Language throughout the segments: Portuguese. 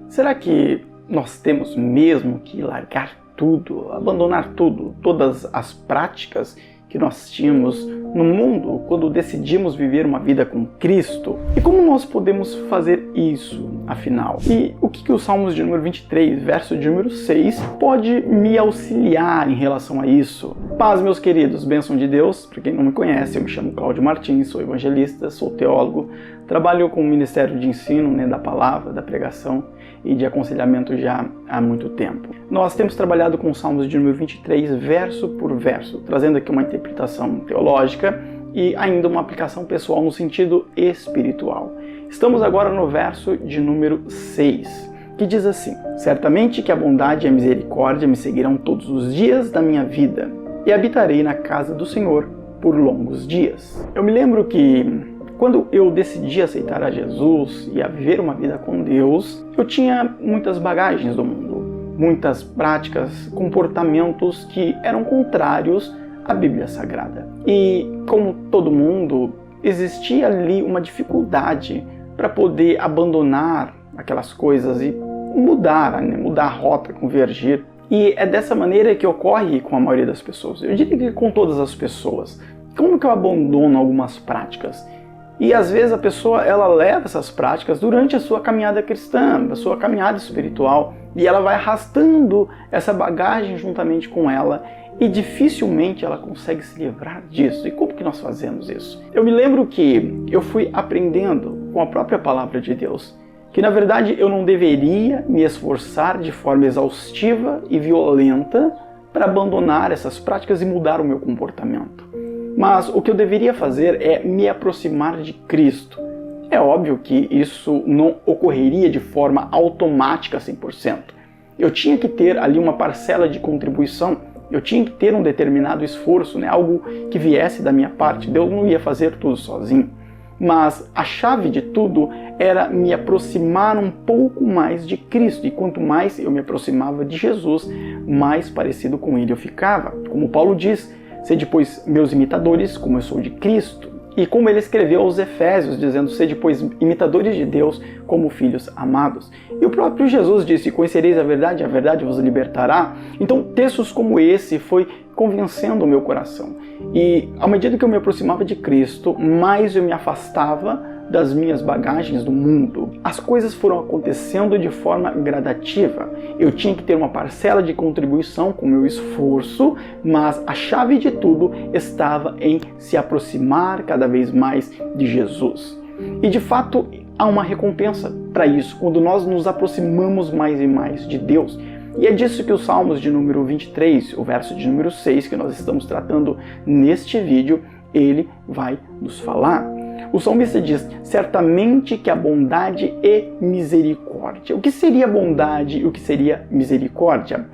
Será que nós temos mesmo que largar tudo, abandonar tudo, todas as práticas que nós tínhamos no mundo quando decidimos viver uma vida com Cristo? E como nós podemos fazer isso, afinal? E o que o Salmos de número 23, verso de número 6, pode me auxiliar em relação a isso? Paz, meus queridos, bênção de Deus. Para quem não me conhece, eu me chamo Cláudio Martins, sou evangelista, sou teólogo, trabalho com o Ministério de Ensino, da Palavra, da Pregação e de aconselhamento já há muito tempo. Nós temos trabalhado com os Salmos de número 23, verso por verso, trazendo aqui uma interpretação teológica e ainda uma aplicação pessoal no sentido espiritual. Estamos agora no verso de número 6, que diz assim: certamente que a bondade e a misericórdia me seguirão todos os dias da minha vida, e habitarei na casa do Senhor por longos dias. Eu me lembro que quando eu decidi aceitar a Jesus e a viver uma vida com Deus, eu tinha muitas bagagens do mundo, muitas práticas, comportamentos que eram contrários à Bíblia Sagrada. E, como todo mundo, existia ali uma dificuldade para poder abandonar aquelas coisas e mudar a rota, convergir. E é dessa maneira que ocorre com a maioria das pessoas. Eu diria que com todas as pessoas. Como que eu abandono algumas práticas? E às vezes a pessoa ela leva essas práticas durante a sua caminhada cristã, a sua caminhada espiritual, e ela vai arrastando essa bagagem juntamente com ela e dificilmente ela consegue se livrar disso. E como que nós fazemos isso? Eu me lembro que eu fui aprendendo com a própria palavra de Deus que na verdade eu não deveria me esforçar de forma exaustiva e violenta para abandonar essas práticas e mudar o meu comportamento. Mas o que eu deveria fazer é me aproximar de Cristo. É óbvio que isso não ocorreria de forma automática 100%. Eu tinha que ter ali uma parcela de contribuição, eu tinha que ter um determinado esforço, algo que viesse da minha parte. Deus não ia fazer tudo sozinho. Mas a chave de tudo era me aproximar um pouco mais de Cristo. E quanto mais eu me aproximava de Jesus, mais parecido com Ele eu ficava. Como Paulo diz: sede, pois, meus imitadores, como eu sou de Cristo. E como ele escreveu aos Efésios, dizendo: sede, pois, imitadores de Deus, como filhos amados. E o próprio Jesus disse: conhecereis a verdade vos libertará. Então, textos como esse foi convencendo o meu coração. E, à medida que eu me aproximava de Cristo, mais eu me afastava das minhas bagagens do mundo. As coisas foram acontecendo de forma gradativa. Eu tinha que ter uma parcela de contribuição com o meu esforço, mas a chave de tudo estava em se aproximar cada vez mais de Jesus. E de fato há uma recompensa para isso, quando nós nos aproximamos mais e mais de Deus. E é disso que os Salmos de número 23, o verso de número 6, que nós estamos tratando neste vídeo, ele vai nos falar. O salmista diz: certamente que a bondade e misericórdia. O que seria bondade e o que seria misericórdia?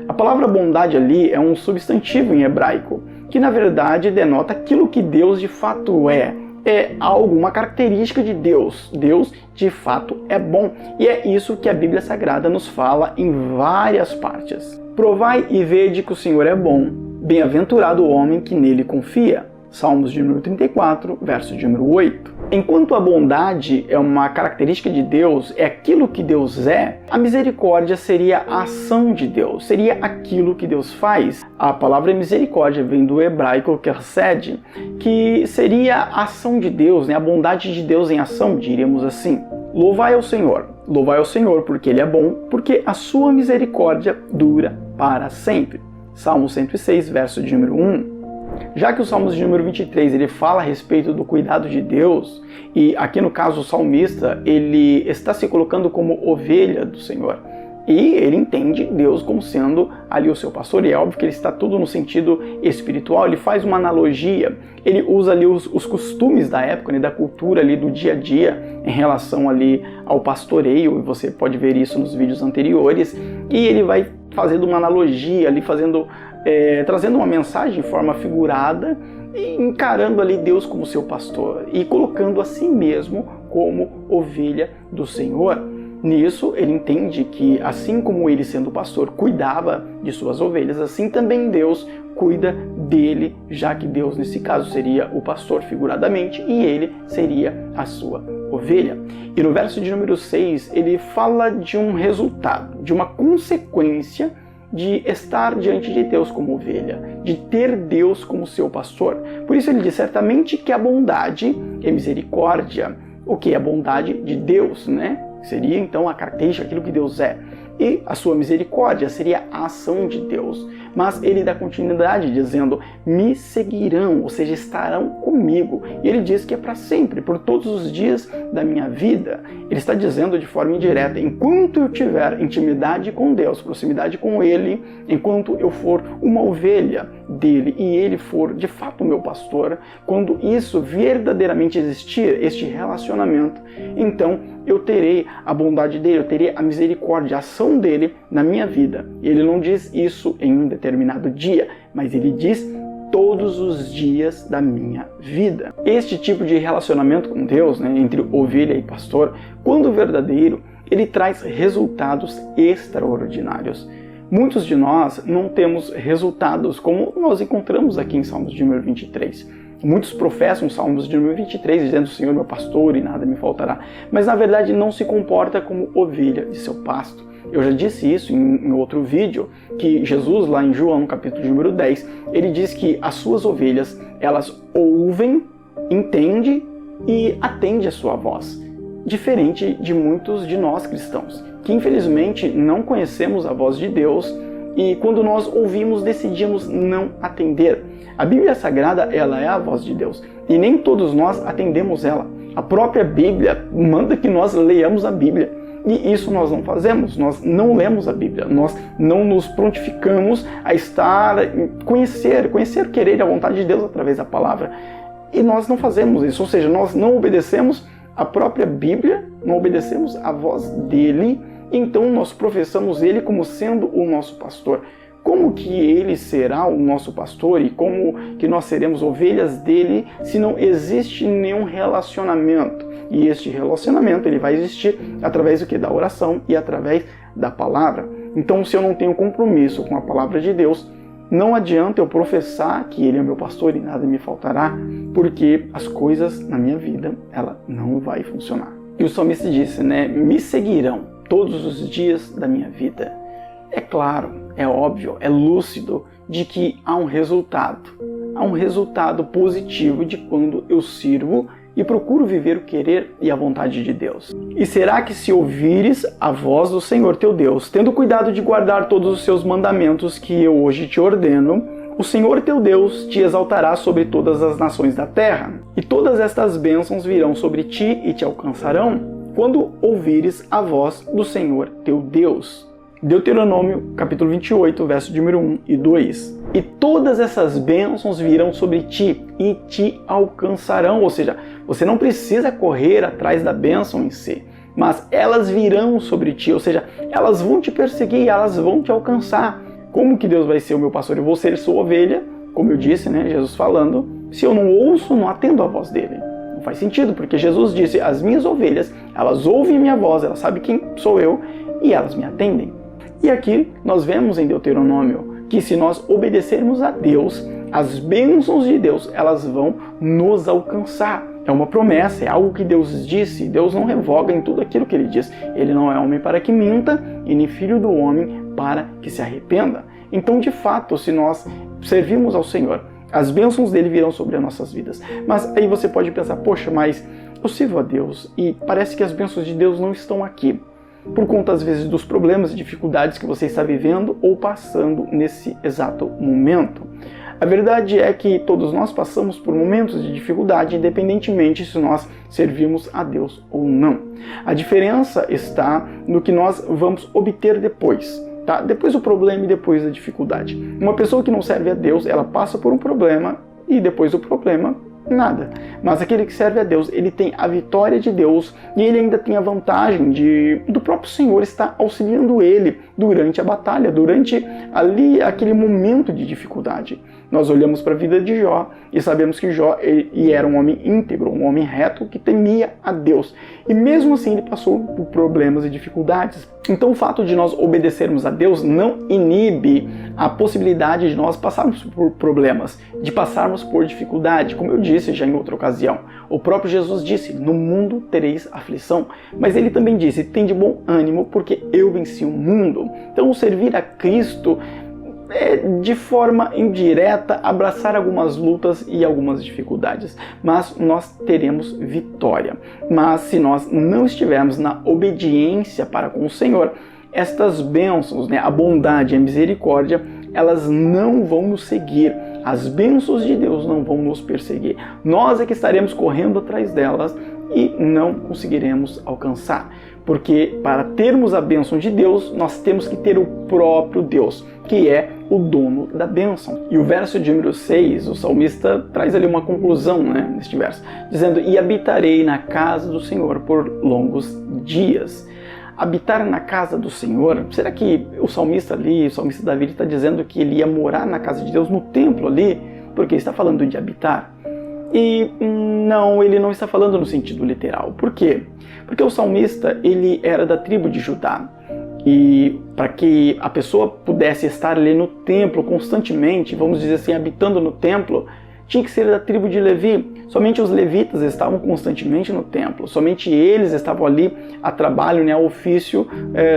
A palavra bondade ali é um substantivo em hebraico, que na verdade denota aquilo que Deus de fato é. É algo, uma característica de Deus. Deus de fato é bom. E é isso que a Bíblia Sagrada nos fala em várias partes. Provai e vede que o Senhor é bom. Bem-aventurado o homem que nele confia. Salmos de número 34, verso de número 8. Enquanto a bondade é uma característica de Deus, é aquilo que Deus é, a misericórdia seria a ação de Deus, seria aquilo que Deus faz. A palavra misericórdia vem do hebraico chesed, que seria a ação de Deus, a bondade de Deus em ação, diríamos assim. Louvai ao Senhor, porque Ele é bom, porque a sua misericórdia dura para sempre. Salmo 106, verso de número 1. Já que o Salmos de número 23 ele fala a respeito do cuidado de Deus, e aqui no caso o salmista ele está se colocando como ovelha do Senhor, e ele entende Deus como sendo ali o seu pastor, e é óbvio que ele está tudo no sentido espiritual. Ele faz uma analogia, ele usa ali os costumes da época, da cultura ali do dia a dia em relação ali ao pastoreio, e você pode ver isso nos vídeos anteriores, e ele vai fazendo uma analogia ali, trazendo uma mensagem de forma figurada e encarando ali Deus como seu pastor e colocando a si mesmo como ovelha do Senhor. Nisso, ele entende que, assim como ele, sendo pastor, cuidava de suas ovelhas, assim também Deus cuida dele, já que Deus, nesse caso, seria o pastor figuradamente e ele seria a sua ovelha. E no verso de número 6, ele fala de um resultado, de uma consequência de estar diante de Deus como ovelha, de ter Deus como seu pastor. Por isso ele diz certamente que a bondade e misericórdia, o que é a bondade de Deus, né? Seria então a característica, aquilo que Deus é. E a sua misericórdia seria a ação de Deus. Mas ele dá continuidade dizendo, me seguirão, ou seja, estarão comigo. E ele diz que é para sempre, por todos os dias da minha vida. Ele está dizendo de forma indireta, enquanto eu tiver intimidade com Deus, proximidade com Ele, enquanto eu for uma ovelha dele e Ele for de fato o meu pastor, quando isso verdadeiramente existir, este relacionamento, então eu terei a bondade dele, eu terei a misericórdia, a ação dele na minha vida. E ele não diz isso em um determinado dia, mas ele diz todos os dias da minha vida. Este tipo de relacionamento com Deus, né, entre ovelha e pastor, quando verdadeiro, ele traz resultados extraordinários. Muitos de nós não temos resultados como nós encontramos aqui em Salmos de número 23. Muitos professam Salmos de número 23, dizendo, o Senhor é meu pastor e nada me faltará. Mas na verdade não se comporta como ovelha de seu pasto. Eu já disse isso em outro vídeo, que Jesus, lá em João, no capítulo de número 10, ele diz que as suas ovelhas, elas ouvem, entendem e atendem a sua voz. Diferente de muitos de nós cristãos, que infelizmente não conhecemos a voz de Deus e quando nós ouvimos, decidimos não atender. A Bíblia Sagrada, ela é a voz de Deus e nem todos nós atendemos ela. A própria Bíblia manda que nós leiamos a Bíblia. E isso nós não fazemos, nós não lemos a Bíblia, nós não nos prontificamos a conhecer, querer a vontade de Deus através da palavra. E nós não fazemos isso, ou seja, nós não obedecemos a própria Bíblia, não obedecemos a voz dele, então nós professamos ele como sendo o nosso pastor. Como que ele será o nosso pastor e como que nós seremos ovelhas dele se não existe nenhum relacionamento? E este relacionamento ele vai existir através do que? Da oração e através da palavra. Então, se eu não tenho compromisso com a palavra de Deus, não adianta eu professar que ele é meu pastor e nada me faltará, porque as coisas na minha vida, ela não vai funcionar. E o salmista disse, né? Me seguirão todos os dias da minha vida. É claro, é óbvio, é lúcido de que há um resultado positivo de quando eu sirvo e procuro viver o querer e a vontade de Deus. E será que se ouvires a voz do Senhor teu Deus, tendo cuidado de guardar todos os seus mandamentos que eu hoje te ordeno, o Senhor teu Deus te exaltará sobre todas as nações da terra, e todas estas bênçãos virão sobre ti e te alcançarão, quando ouvires a voz do Senhor teu Deus. Deuteronômio, capítulo 28, verso de número 1 e 2. E todas essas bênçãos virão sobre ti e te alcançarão. Ou seja, você não precisa correr atrás da bênção em si, mas elas virão sobre ti. Ou seja, elas vão te perseguir, elas vão te alcançar. Como que Deus vai ser o meu pastor? Eu vou ser sua ovelha, como eu disse, né, Jesus falando, se eu não ouço, não atendo a voz dele. Não faz sentido, porque Jesus disse, as minhas ovelhas, elas ouvem minha voz, elas sabem quem sou eu e elas me atendem. E aqui nós vemos em Deuteronômio que se nós obedecermos a Deus, as bênçãos de Deus, elas vão nos alcançar. É uma promessa, é algo que Deus disse. Deus não revoga em tudo aquilo que Ele diz. Ele não é homem para que minta e nem filho do homem para que se arrependa. Então, de fato, se nós servirmos ao Senhor, as bênçãos dele virão sobre as nossas vidas. Mas aí você pode pensar, poxa, mas eu sirvo a Deus e parece que as bênçãos de Deus não estão aqui. Por conta, às vezes, dos problemas e dificuldades que você está vivendo ou passando nesse exato momento. A verdade é que todos nós passamos por momentos de dificuldade, independentemente se nós servimos a Deus ou não. A diferença está no que nós vamos obter depois. Tá? Depois do problema e depois da dificuldade. Uma pessoa que não serve a Deus, ela passa por um problema e depois do problema, nada. Mas aquele que serve a Deus, ele tem a vitória de Deus e ele ainda tem a vantagem do próprio Senhor estar auxiliando ele durante a batalha, durante ali aquele momento de dificuldade. Nós olhamos para a vida de Jó e sabemos que Jó ele era um homem íntegro, um homem reto que temia a Deus. E mesmo assim ele passou por problemas e dificuldades. Então o fato de nós obedecermos a Deus não inibe a possibilidade de nós passarmos por problemas, de passarmos por dificuldade, como eu disse já em outra ocasião. O próprio Jesus disse, no mundo tereis aflição, mas ele também disse, tem de bom ânimo porque eu venci o mundo. Então o servir a Cristo é, de forma indireta, abraçar algumas lutas e algumas dificuldades, mas nós teremos vitória. Mas se nós não estivermos na obediência para com o Senhor, estas bênçãos, a bondade e a misericórdia, elas não vão nos seguir. As bênçãos de Deus não vão nos perseguir. Nós é que estaremos correndo atrás delas e não conseguiremos alcançar. Porque para termos a bênção de Deus, nós temos que ter o próprio Deus, que é o dono da bênção. E o verso de número 6, o salmista traz ali uma conclusão neste verso, dizendo, e habitarei na casa do Senhor por longos dias. Habitar na casa do Senhor, será que o salmista Davi está dizendo que ele ia morar na casa de Deus, no templo ali, porque está falando de habitar? E não, ele não está falando no sentido literal. Por quê? Porque o salmista, ele era da tribo de Judá. E para que a pessoa pudesse estar ali no templo constantemente, vamos dizer assim, habitando no templo, tinha que ser da tribo de Levi. Somente os levitas estavam constantemente no templo. Somente eles estavam ali a trabalho, ao ofício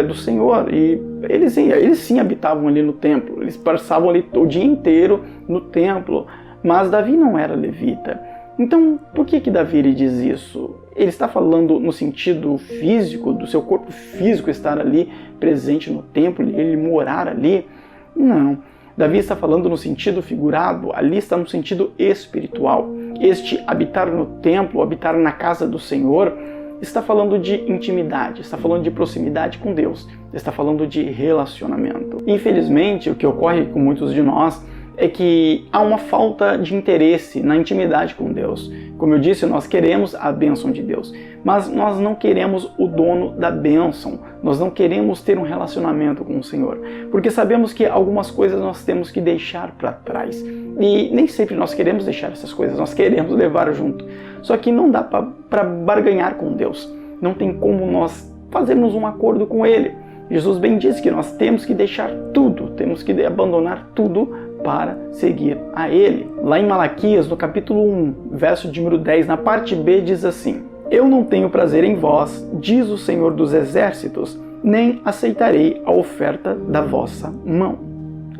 do Senhor. E eles sim habitavam ali no templo. Eles passavam ali o dia inteiro no templo. Mas Davi não era levita. Então, por que Davi ele diz isso? Ele está falando no sentido físico, do seu corpo físico estar ali presente no templo, ele morar ali? Não. Davi está falando no sentido figurado, ali está no sentido espiritual. Este habitar no templo, habitar na casa do Senhor, está falando de intimidade, está falando de proximidade com Deus, está falando de relacionamento. Infelizmente, o que ocorre com muitos de nós é que há uma falta de interesse na intimidade com Deus. Como eu disse, nós queremos a bênção de Deus, mas nós não queremos o dono da bênção, nós não queremos ter um relacionamento com o Senhor, porque sabemos que algumas coisas nós temos que deixar para trás, e nem sempre nós queremos deixar essas coisas, nós queremos levar junto, só que não dá para barganhar com Deus, não tem como nós fazermos um acordo com Ele. Jesus bem disse que nós temos que deixar tudo, temos que abandonar tudo para seguir a Ele. Lá em Malaquias, no capítulo 1, verso de número 10, na parte B, diz assim, eu não tenho prazer em vós, diz o Senhor dos Exércitos, nem aceitarei a oferta da vossa mão.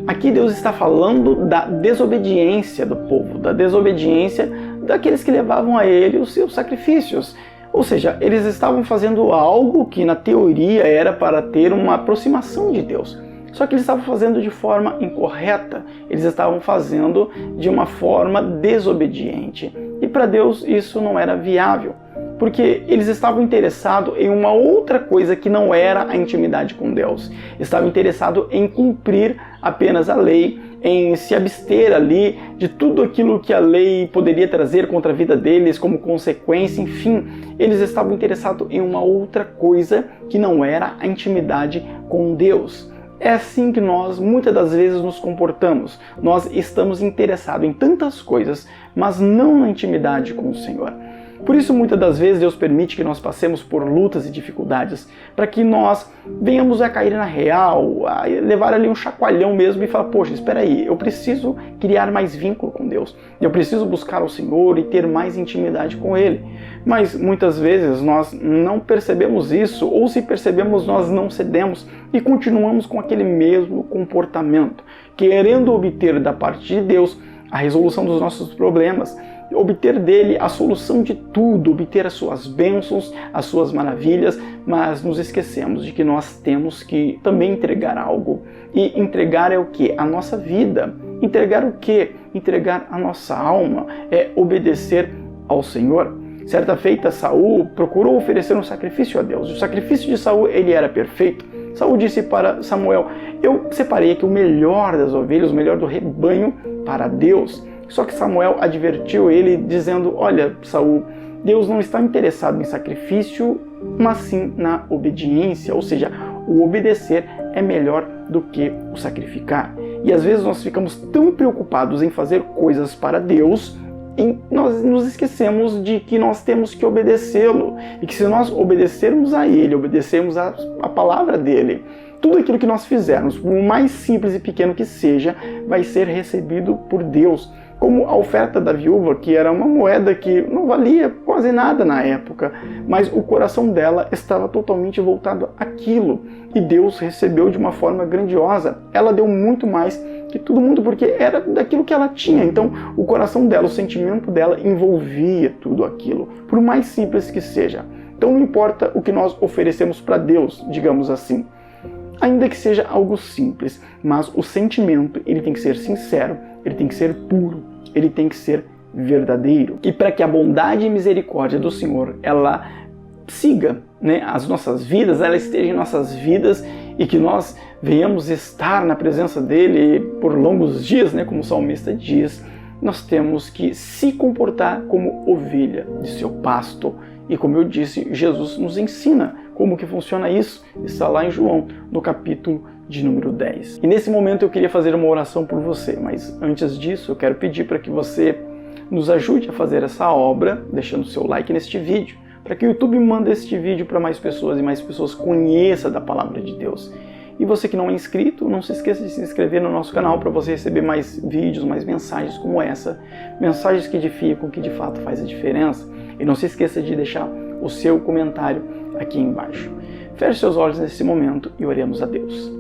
Aqui Deus está falando da desobediência do povo, da desobediência daqueles que levavam a Ele os seus sacrifícios. Ou seja, eles estavam fazendo algo que na teoria era para ter uma aproximação de Deus. Só que eles estavam fazendo de forma incorreta, eles estavam fazendo de uma forma desobediente. E para Deus isso não era viável, porque eles estavam interessados em uma outra coisa que não era a intimidade com Deus. Estavam interessados em cumprir apenas a lei, em se abster ali de tudo aquilo que a lei poderia trazer contra a vida deles como consequência, enfim, eles estavam interessados em uma outra coisa que não era a intimidade com Deus. É assim que nós muitas das vezes nos comportamos. Nós estamos interessados em tantas coisas, mas não na intimidade com o Senhor. Por isso, muitas das vezes, Deus permite que nós passemos por lutas e dificuldades, para que nós venhamos a cair na real, a levar ali um chacoalhão mesmo e falar, poxa, espera aí, eu preciso criar mais vínculo com Deus, eu preciso buscar o Senhor e ter mais intimidade com Ele. Mas muitas vezes nós não percebemos isso, ou se percebemos, nós não cedemos e continuamos com aquele mesmo comportamento, querendo obter da parte de Deus a resolução dos nossos problemas, obter dele a solução de tudo, obter as suas bênçãos, as suas maravilhas, mas nos esquecemos de que nós temos que também entregar algo. E entregar é o quê? A nossa vida. Entregar o quê? Entregar a nossa alma, é obedecer ao Senhor. Certa feita, Saul procurou oferecer um sacrifício a Deus. O sacrifício de Saul, ele era perfeito. Saul disse para Samuel, eu separei aqui o melhor das ovelhas, o melhor do rebanho para Deus. Só que Samuel advertiu ele dizendo, olha, Saul, Deus não está interessado em sacrifício, mas sim na obediência, ou seja, o obedecer é melhor do que o sacrificar. E às vezes nós ficamos tão preocupados em fazer coisas para Deus, nós nos esquecemos de que nós temos que obedecê-lo. E que se nós obedecermos a Ele, obedecermos a palavra dEle, tudo aquilo que nós fizermos, por mais simples e pequeno que seja, vai ser recebido por Deus. Como a oferta da viúva, que era uma moeda que não valia quase nada na época, mas o coração dela estava totalmente voltado àquilo. E Deus recebeu de uma forma grandiosa. Ela deu muito mais que todo mundo, porque era daquilo que ela tinha. Então, o coração dela, o sentimento dela envolvia tudo aquilo, por mais simples que seja. Então, não importa o que nós oferecemos para Deus, digamos assim, ainda que seja algo simples, mas o sentimento ele tem que ser sincero, ele tem que ser puro, ele tem que ser verdadeiro. E para que a bondade e misericórdia do Senhor ela siga, as nossas vidas, ela esteja em nossas vidas e que nós venhamos estar na presença dele por longos dias, como o salmista diz, nós temos que se comportar como ovelha de seu pasto. E como eu disse, Jesus nos ensina como que funciona isso. Está lá em João, no capítulo de número 10. E nesse momento eu queria fazer uma oração por você, mas antes disso eu quero pedir para que você nos ajude a fazer essa obra, deixando seu like neste vídeo, para que o YouTube mande este vídeo para mais pessoas e mais pessoas conheçam da palavra de Deus. E você que não é inscrito, não se esqueça de se inscrever no nosso canal para você receber mais vídeos, mais mensagens como essa. Mensagens que edificam, que de fato faz a diferença. E não se esqueça de deixar o seu comentário aqui embaixo. Feche seus olhos nesse momento e oremos a Deus.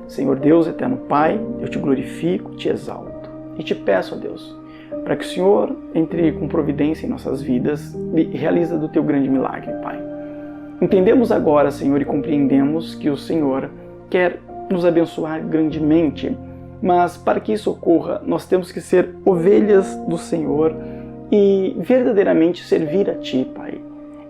Senhor Deus, eterno Pai, eu te glorifico, te exalto e te peço, ó Deus, para que o Senhor entre com providência em nossas vidas e realiza do teu grande milagre, Pai. Entendemos agora, Senhor, e compreendemos que o Senhor quer nos abençoar grandemente, mas para que isso ocorra, nós temos que ser ovelhas do Senhor e verdadeiramente servir a Ti, Pai.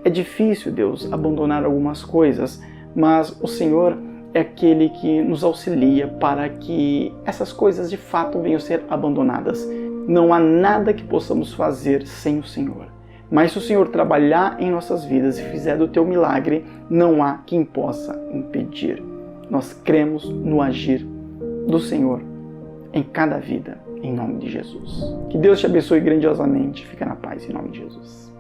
É difícil, Deus, abandonar algumas coisas, mas o Senhor é aquele que nos auxilia para que essas coisas de fato venham a ser abandonadas. Não há nada que possamos fazer sem o Senhor. Mas se o Senhor trabalhar em nossas vidas e fizer do Teu milagre, não há quem possa impedir. Nós cremos no agir do Senhor em cada vida, em nome de Jesus. Que Deus te abençoe grandiosamente. Fica na paz, em nome de Jesus.